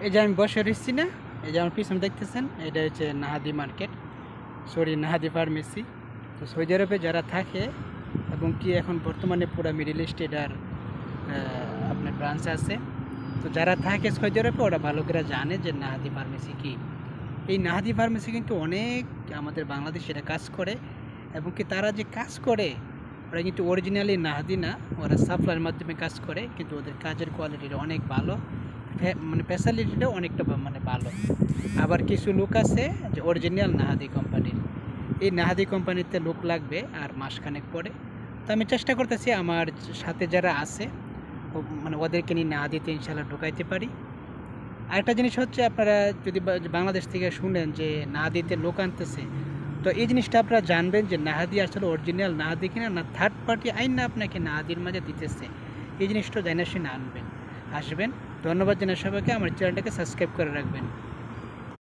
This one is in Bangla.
এই যে আমি বসে রয়েছি না, এই যে আমার পিছনে দেখতেছেন, এটা হচ্ছে নাহাদি মার্কেট, সরি নাহাদি ফার্মেসি। তো সৌদি আরবে যারা থাকে এবং কি এখন বর্তমানে পুরো মিডল ইস্ট এটার আপনার ব্রাঞ্চ আছে। তো যারা থাকে সৌদি আরবে ওরা ভালো করে জানে যে নাহাদি ফার্মেসি কী। এই নাহাদি ফার্মেসি কিন্তু অনেক আমাদের বাংলাদেশিরা কাজ করে, এবং কি তারা যে কাজ করে ওরা কিন্তু অরিজিনালি নাহাদি না, ওরা সাপ্লাইয়ের মাধ্যমে কাজ করে, কিন্তু ওদের কাজের কোয়ালিটিটা অনেক ভালো, মানে ফ্যাসিলিটিটাও অনেকটা মানে ভালো। আবার কিছু লোক আছে যে অরিজিনাল নাহাদি কোম্পানির, এই নাহাদি কোম্পানিতে লোক লাগবে আর মাসখানেক পরে। তো আমি চেষ্টা করতেছি আমার সাথে যারা আছে মানে ওদেরকে নিয়ে নাহাদিতে ইনশাল্লাহ ঢুকাইতে পারি। আরেকটা জিনিস হচ্ছে, আপনারা যদি বাংলাদেশ থেকে শুনেন যে নাহাদিতে লোক আনতেছে, তো এই জিনিসটা আপনারা জানবেন যে নাহাদি আসলে অরিজিনাল নাহাদি কিনা না থার্ড পার্টি আইন না আপনাকে নাহাদির মাঝে দিতেছে। এই জিনিসটা জানা শুনে আনবেন, আসবেন। ধন্যবাদ জানাই সবাইকে, আমার চ্যানেলটাকে সাবস্ক্রাইব করে রাখবেন।